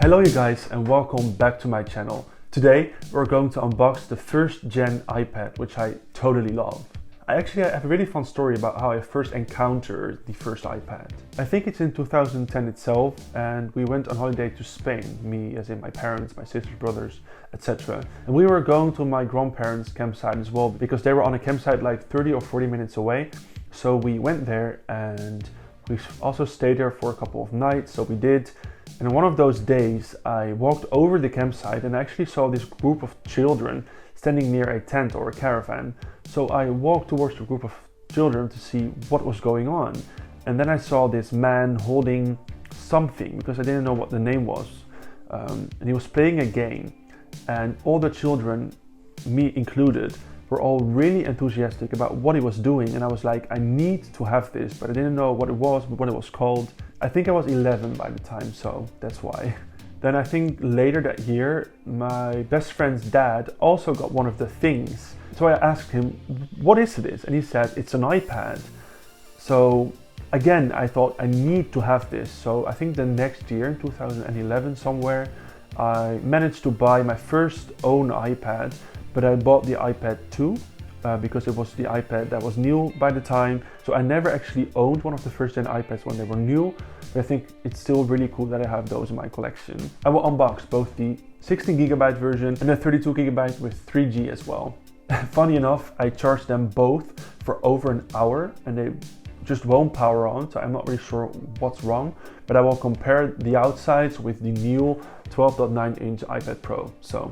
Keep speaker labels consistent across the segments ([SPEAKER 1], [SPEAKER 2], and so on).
[SPEAKER 1] Hello you guys and welcome back to my channel. Today we're going to unbox the first gen iPad, which I totally love. I actually have a really fun story about how I first encountered the first iPad. I think it's in 2010 itself, and we went on holiday to Spain, me as in my parents, my sisters, brothers, etc. And we were going to my grandparents' campsite as well because they were on a campsite like 30 or 40 minutes away. So we went there and we also stayed there for a couple of nights, so we did. And on one of those days, I walked over the campsite and I actually saw this group of children standing near a tent or a caravan. So I walked towards the group of children to see what was going on. And then I saw this man holding something because I didn't know what the name was. And he was playing a game. And all the children, me included, were all really enthusiastic about what he was doing. And I was like, I need to have this, but I didn't know what it was, what it was called. I think I was 11 by the time, so that's why. Then I think later that year, my best friend's dad also got one of the things. So I asked him, what is this? And he said, it's an iPad. So again, I thought I need to have this. So I think the next year, in 2011 somewhere, I managed to buy my first own iPad, but I bought the iPad 2. Because it was the iPad that was new by the time. So I never actually owned one of the first gen iPads when they were new, but I think it's still really cool that I have those in my collection. I will unbox both the 16GB version and the 32GB with 3G as well. Funny enough, I charged them both for over an hour and they just won't power on, so I'm not really sure what's wrong, but I will compare the outsides with the new 12.9-inch iPad Pro. So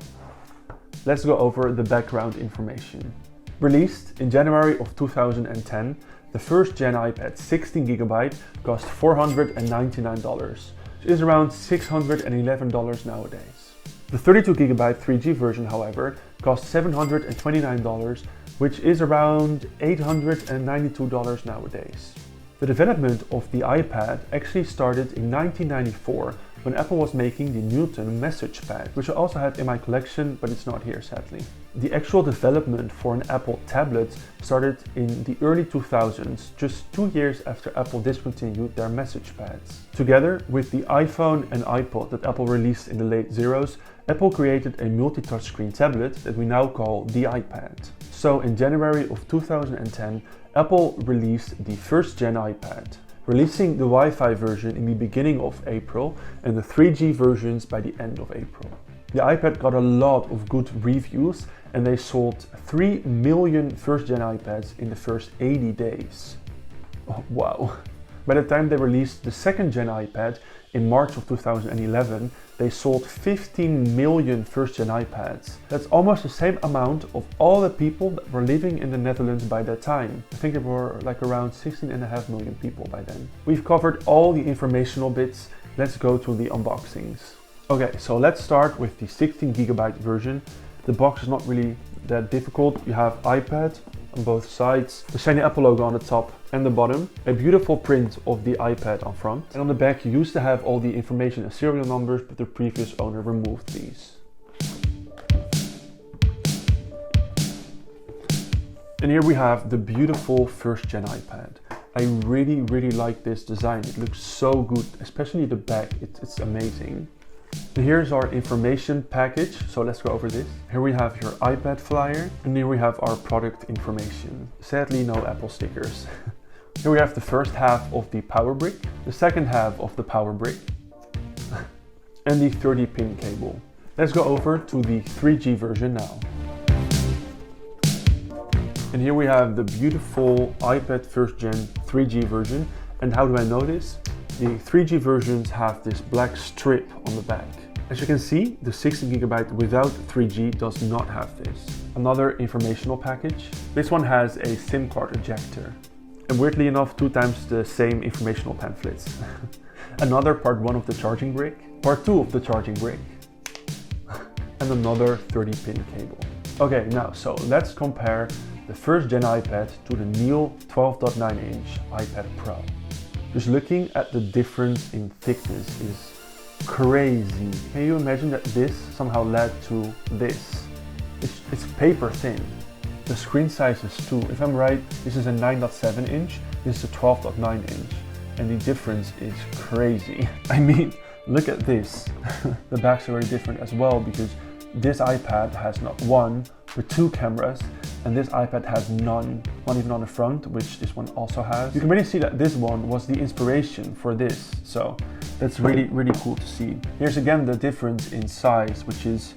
[SPEAKER 1] let's go over the background information. Released in January of 2010, the first gen iPad 16GB cost $499, which is around $611 nowadays. The 32GB 3G version, however, cost $729, which is around $892 nowadays. The development of the iPad actually started in 1994 when Apple was making the Newton message pad, which I also had in my collection, but it's not here sadly. The actual development for an Apple tablet started in the early 2000s, just 2 years after Apple discontinued their message pads. Together with the iPhone and iPod that Apple released in the late zeros, Apple created a multi-touchscreen tablet that we now call the iPad. So in January of 2010, Apple released the first gen iPad, releasing the Wi-Fi version in the beginning of April and the 3G versions by the end of April. The iPad got a lot of good reviews and they sold 3 million first gen iPads in the first 80 days. Oh, wow. By the time they released the second gen iPad in March of 2011, they sold 15 million first gen iPads. That's almost the same amount of all the people that were living in the Netherlands by that time. I think there were like around 16.5 million people by then. We've covered all the informational bits. Let's go to the unboxings. Okay, so let's start with the 16GB version. The box is not really that difficult. You have iPad on both sides, the shiny Apple logo on the top and the bottom, a beautiful print of the iPad on front, and on the back you used to have all the information and serial numbers, but the previous owner removed these. And here we have the beautiful first gen iPad. I really like this design. It looks so good, especially the back, it's amazing. And here's our information package, so let's go over this. Here we have your iPad flyer, and here we have our product information. Sadly, no Apple stickers. Here we have the first half of the power brick, the second half of the power brick, and the 30-pin cable. Let's go over to the 3G version now. And here we have the beautiful iPad first gen 3G version. And how do I know this? The 3G versions have this black strip on the back. As you can see, the 16GB without 3G does not have this. Another informational package. This one has a SIM card ejector. And weirdly enough, 2 times the same informational pamphlets. Another part 1 of the charging brick, part 2 of the charging brick, and another 30-pin cable. Okay, now, so let's compare the first gen iPad to the new 12.9-inch iPad Pro. Just looking at the difference in thickness is crazy. Can you imagine that this somehow led to this? It's paper thin. The screen size is too. If I'm right, this is a 9.7 inch, this is a 12.9 inch. And the difference is crazy. I mean, Look at this. The backs are very different as well, because this iPad has not one, but two cameras, and this iPad has none, not even on the front, which this one also has. You can really see that this one was the inspiration for this, so that's really, really cool to see. Here's again the difference in size, which is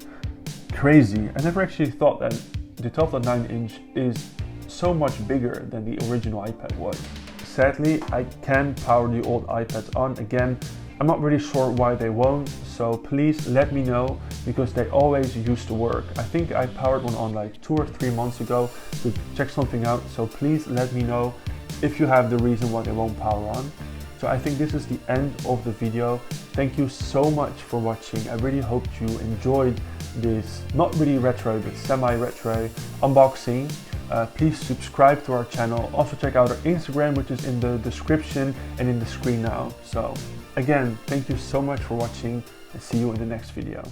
[SPEAKER 1] crazy. I never actually thought that the 12.9 inch is so much bigger than the original iPad was. Sadly, I can power the old iPads on again. I'm not really sure why they won't, so please let me know, because they always used to work. I think I powered one on like 2 or 3 months ago to check something out, so please let me know if you have the reason why they won't power on. So I think this is the end of the video. Thank you so much for watching. I really hope you enjoyed this not really retro but semi-retro unboxing. Please subscribe to our channel. Also check out our Instagram, which is in the description and in the screen now. So again, thank you so much for watching, and see you in the next video.